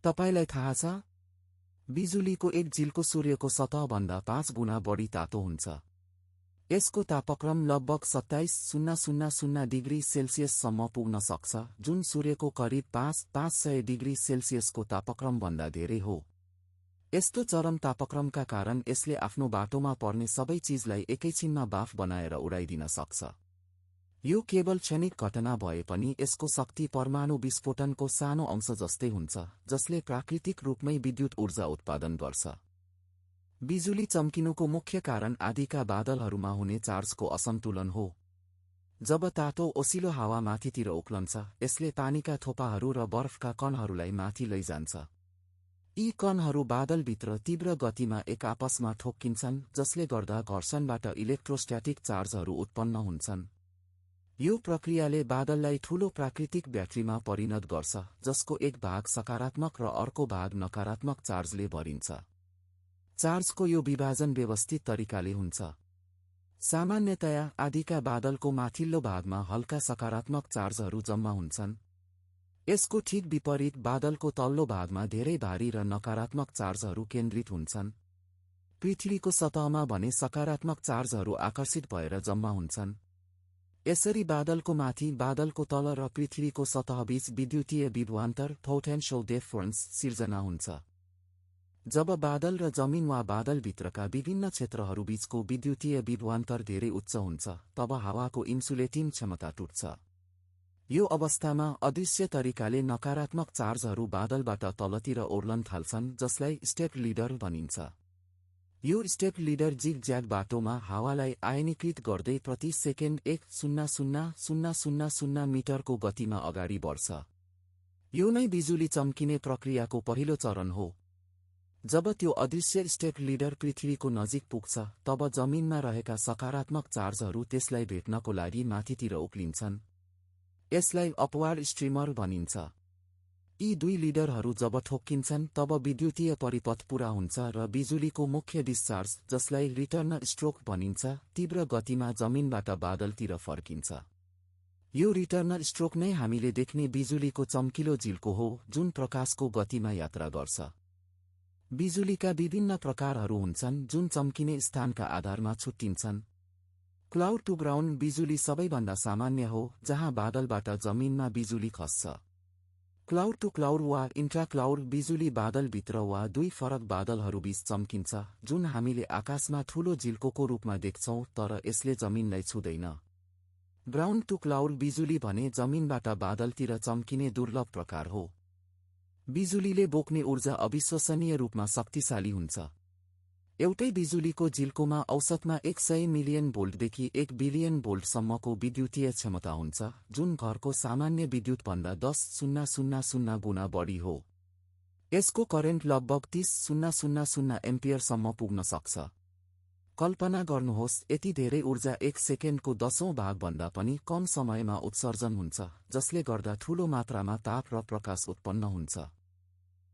तपाईलाई थाहा छ, बिजुलीको एक झिल्को सूर्यको सतहभन्दा 5 गुणा बढी तातो हुन्छ। यसको तापक्रम लगभग 27,000 डिग्री सेल्सियससम्म पुग्न सक्छ, जुन सूर्यको करिब 500 डिग्री सेल्सियसको तापक्रमभन्दा धेरै हो। यस्तो चरम तापक्रमका कारण यसले आफ्नो बाटोमा पर्ने सबै चिजलाई एकैछिनमा बाफ बनाएर उडाइदिन सक्छ। यो केवल क्षणिक घटना भए पनि यसको शक्ति परमाणु विस्फोटनको सानो अंश जस्तै हुन्छ, जसले प्राकृतिक रूपमै विद्युत ऊर्जा उत्पादन गर्छ। बिजुली चम्किनुको मुख्य कारण आँधीका बादलहरूमा हुने चार्जको असन्तुलन हो। जब तातो ओसिलो हावा माथितिर उक्लन्छ, यसले पानीका थोपाहरू र बर्फका कणहरूलाई माथि लैजान्छ। यी कणहरू बादलभित्र तीव्र गतिमा एक आपसमा ठोक्किन्छन्, जसले गर्दा घर्षणबाट इलेक्ट्रोस्ट्याटिक चार्जहरू उत्पन्न हुन्छन्। यो प्रक्रियाले बादललाई ठूलो प्राकृतिक ब्याट्रीमा परिणत गर्छ, जसको एक भाग सकारात्मक र अर्को भाग नकारात्मक चार्जले भरिन्छ। चार्जको यो विभाजन व्यवस्थित तरिकाले हुन्छ। सामान्यतया आँधीका बादलको माथिल्लो भागमा हल्का सकारात्मक चार्जहरू जम्मा हुन्छन्। यसको ठीक विपरीत बादलको तल्लो भागमा धेरै भारी र नकारात्मक चार्जहरू केन्द्रित हुन्छन्। पृथ्वीको सतहमा भने सकारात्मक चार्जहरू आकर्षित भएर जम्मा हुन्छन्। यसरी बादलको माथि, बादलको तल र पृथ्वीको सतहबीच विद्युतीय विभवान्तर पोटेन्शियल डिफरेन्स सिर्जना हुन्छ। जब बादल र जमिन वा बादलभित्रका विभिन्न क्षेत्रहरूबीचको विद्युतीय विभवान्तर धेरै उच्च हुन्छ, तब हावाको इन्सुलेटिङ क्षमता टुट्छ। यो अवस्थामा अदृश्य तरिकाले नकारात्मक चार्जहरू बादलबाट तलतिर ओर्लन थाल्छन्, जसलाई स्टेप लिडर भनिन्छ। यो स्टेप लिडर जिग-ज्याग बाटोमा हावालाई आयनीकृत गर्दै प्रति सेकेन्ड 1,000,000 मिटरको गतिमा अगाडि बढ्छ। यो नै बिजुली चम्किने प्रक्रियाको पहिलो चरण हो। जब त्यो अदृश्य स्टेप लिडर पृथ्वीको नजिक पुग्छ, तब जमिनमा रहेका सकारात्मक चार्जहरू त्यसलाई भेट्नको लागि माथितिर उक्लिन्छन्। यसलाई अपवार्ड स्ट्रिमर भनिन्छ। यी दुई लिडरहरू जब ठोक्किन्छन्, तब विद्युतीय परिपथ पूरा हुन्छ र बिजुलीको मुख्य डिस्चार्ज, जसलाई रिटर्न स्ट्रोक भनिन्छ, तीव्र गतिमा जमिनबाट बादलतिर फर्किन्छ। यो रिटर्न स्ट्रोक नै हामीले देख्ने बिजुलीको चम्किलो झिल्को हो, जुन प्रकाशको गतिमा यात्रा गर्छ। बिजुलीका विभिन्न प्रकारहरू हुन्छन्, जुन चम्किने स्थानका आधारमा छुट्टिन्छन्। क्लाउड टु ग्राउन्ड बिजुली सबैभन्दा सामान्य हो, जहाँ बादलबाट जमिनमा बिजुली खस्छ। क्लाउड टु क्लाउड वा इन्ट्राक्लाउड बिजुली बादलभित्र वा दुई फरक बादलहरूबीच चम्किन्छ, जुन हामीले आकाशमा ठूलो झिल्कोको रूपमा देख्छौं, तर यसले जमिनलाई छुँदैन। ग्राउन्ड टु क्लाउड बिजुली भने जमिनबाट बादलतिर चम्किने दुर्लभ प्रकार हो। बिजुलीले बोक्ने ऊर्जा अविश्वसनीय रूपमा शक्तिशाली हुन्छ। एउटै बिजुलीको झिल्कोमा औसतमा 100 मिलियन भोल्टदेखि 1 बिलियन भोल्टसम्मको विद्युतीय क्षमता हुन्छ, जुन घरको सामान्य विद्युतभन्दा 10,000 गुणा बढी हो। यसको करेन्ट लगभग 30,000 एम्पियरसम्म पुग्न सक्छ। कल्पना गर्नुहोस्, यति धेरै ऊर्जा 1 सेकेन्डको 10औं भागभन्दा पनि कम समयमा उत्सर्जन हुन्छ, जसले गर्दा ठूलो मात्रामा ताप र प्रकाश उत्पन्न हुन्छ।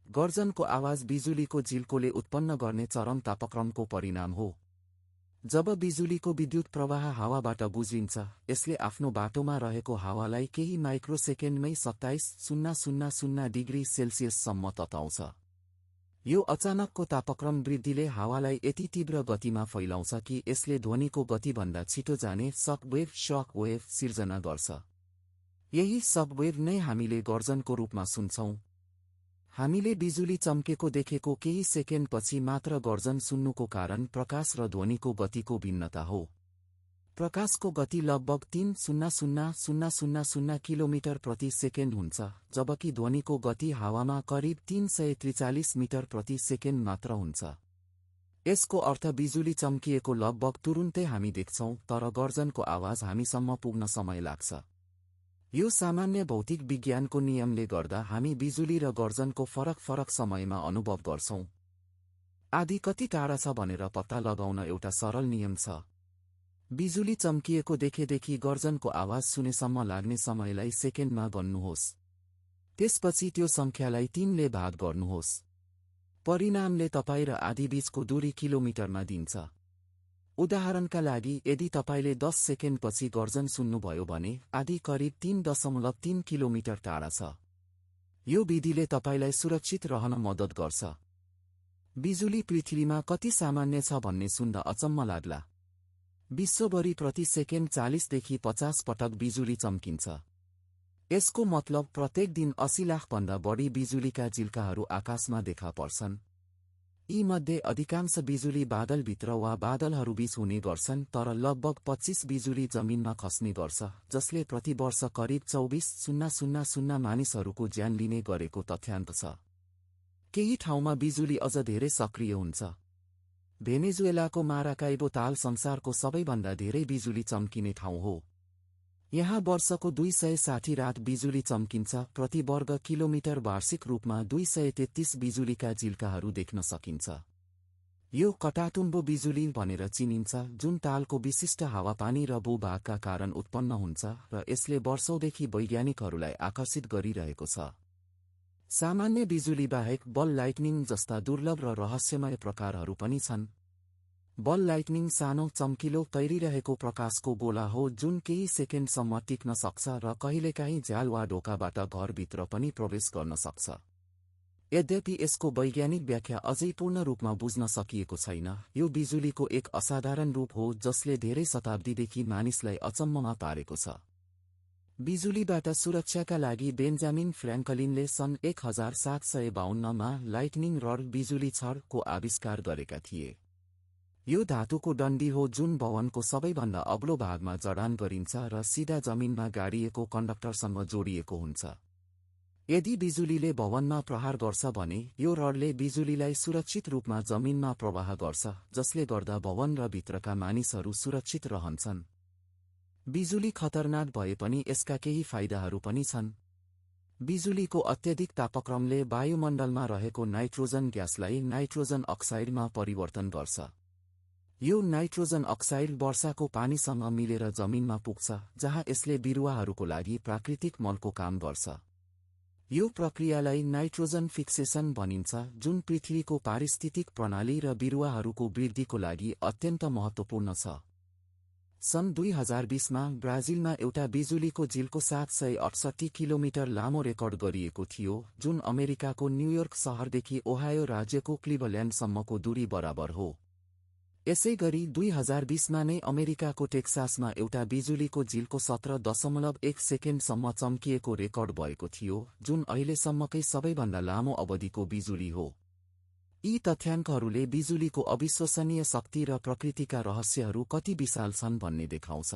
गर्जनको आवाज बिजुलीको झिल्कोले उत्पन्न गर्ने चरम तापक्रमको परिणाम हो। जब बिजुलीको विद्युत प्रवाह हावाबाट बुझिन्छ, यसले आफ्नो बाटोमा रहेको हावालाई केही माइक्रोसेकेन्डमै 27,000 डिग्री सेल्सियससम्म तताउँछ। यो अचानकको तापक्रम वृद्धिले हावालाई यति तीव्र गतिमा फैलाउँछ कि यसले ध्वनिको गतिभन्दा छिटो जाने शक वेभ सिर्जना गर्छ। यही शक वेभ नै हामीले गर्जनको रूपमा सुन्छौं। हामीले बिजुली चम्केको देखेको केही सेकेन्डपछि मात्र गर्जन सुन्नुको कारण प्रकाश र ध्वनिको गतिको भिन्नता हो। प्रकाशको गति लगभग 3,000 किलोमिटर प्रति सेकेन्ड हुन्छ, जबकि ध्वनिको गति हावामा करिब 343 मिटर प्रति सेकेन्ड मात्र हुन्छ। यसको अर्थ बिजुली चम्किएको लगभग तुरुन्तै हामी देख्छौं, तर गर्जनको आवाज हामीसम्म पुग्न समय लाग्छ। यो सामान्य भौतिक विज्ञानको नियमले गर्दा हामी बिजुली र गर्जनको फरक समयमा अनुभव गर्छौं। आँधी कति टाढा छ भनेर पत्ता लगाउन एउटा सरल नियम छ। बिजुली चम्किएको देखेदेखि गर्जनको आवाज सुनेसम्म लाग्ने समयलाई सेकेन्डमा गन्नुहोस्। त्यसपछि त्यो संख्यालाई 3 ले भाग गर्नुहोस्। परिणामले तपाईं र आँधीबीचको दूरी किलोमिटरमा दिन्छ। उदाहरणका लागि, यदि तपाईले 10 सेकेन्डपछि गर्जन सुन्नुभयो भने आँधी करिब 3.3 किलोमिटर टाढा छ। यो विधिले तपाईलाई सुरक्षित रहन मद्दत गर्छ। बिजुली पृथ्वीमा कति सामान्य छ भन्ने सुन्दा अचम्म लाग्ला। विश्वभरि प्रति सेकेन्ड 40 देखि 50 पटक बिजुली चम्किन्छ। यसको मतलब प्रत्येक दिन 80 लाखभन्दा बढी बिजुलीका झिल्काहरू आकाशमा देखा पर्छन्। यीमध्ये अधिकांश बिजुली बादलभित्र वा बादलहरूबीच हुने गर्छन्, तर लगभग 25 बिजुली जमिनमा खस्ने गर्छ, जसले प्रति वर्ष करिब 24,000 मानिसहरूको ज्यान लिने गरेको तथ्याङ्क छ। केही ठाउँमा बिजुली अझ धेरै सक्रिय हुन्छ। भेनेजुएलाको माराकाइबो ताल संसारको सबैभन्दा धेरै बिजुली चम्किने ठाउँ हो। यहाँ वर्षको 260 रात बिजुली चम्किन्छ। प्रति वर्ग किलोमिटर वार्षिक रूपमा 233 बिजुलीका झिल्काहरू देख्न सकिन्छ। यो कटाटुम्बो बिजुली भनेर चिनिन्छ, जुन तालको विशिष्ट हावापानी र भूभागका कारण उत्पन्न हुन्छ र यसले वर्षौंदेखि वैज्ञानिकहरूलाई आकर्षित गरिरहेको छ। सामान्य बिजुली बाहेक बल लाइटनिङ जस्ता दुर्लभ र रहस्यमय प्रकारहरू पनि छन्। बल लाइटनिङ सानो चम्किलो तैरिरहेको प्रकाशको गोला हो जुन केही सेकेन्डसम्म टिक्न सक्छ र कहिलेकाहीँ झ्याल वा ढोकाबाट घरभित्र पनि प्रवेश गर्न सक्छ। यद्यपि यसको वैज्ञानिक व्याख्या अझै पूर्ण रूपमा बुझ्न सकिएको छैन। यो बिजुलीको एक असाधारण रूप हो जसले धेरै शताब्दीदेखि मानिसलाई अचम्ममा पारेको छ। बिजुलीबाट सुरक्षाका लागि बेन्जामिन फ्र्याङ्कलिनले सन् 1752 मा लाइटनिङ रड बिजुली छडको आविष्कार गरेका थिए। यो धातुको डन्डी हो जुन भवनको सबैभन्दा अग्लो भागमा जडान गरिन्छ र सिधा जमिनमा गाडिएको कन्डक्टरसँग जोडिएको हुन्छ। यदि बिजुलीले भवनमा प्रहार गर्छ भने यो रडले बिजुलीलाई सुरक्षित रूपमा जमिनमा प्रवाह गर्छ, जसले गर्दा भवन र भित्रका मानिसहरू सुरक्षित रहन्छन्। बिजुली खतरनाक भए पनि यसका केही फाइदाहरू पनि छन्। बिजुलीको अत्यधिक तापक्रमले वायुमण्डलमा रहेको नाइट्रोजन ग्यासलाई नाइट्रोजन अक्साइडमा परिवर्तन गर्छ। यो नाइट्रोजन अक्साइड वर्षाको पानीसँग मिलेर जमिनमा पुग्छ, जहाँ यसले बिरुवाहरूको लागि प्राकृतिक मलको काम गर्छ। यो प्रक्रियालाई नाइट्रोजन फिक्सेसन भनिन्छ, जुन पृथ्वीको पारिस्थितिक प्रणाली र बिरुवाहरूको वृद्धिको लागि अत्यन्त महत्त्वपूर्ण छ। सन् 2020 मा ब्राजिलमा एउटा बिजुलीको झिल्को 768 किलोमिटर लामो रेकर्ड गरिएको थियो, जुन अमेरिकाको न्युयोर्क शहरदेखि ओहायो राज्यको क्लिभल्यान्डसम्मको दूरी बराबर हो। यसैगरी 2020 मा नै अमेरिकाको टेक्सासमा एउटा बिजुलीको झिल्को 17.1 सेकेन्डसम्म चम्किएको रेकर्ड भएको थियो, जुन अहिलेसम्मकै सबैभन्दा लामो अवधिको बिजुली हो। यी तथ्याङ्कहरूले बिजुलीको अविश्वसनीय शक्ति र प्रकृतिका रहस्यहरू कति विशाल छन् भन्ने देखाउँछ।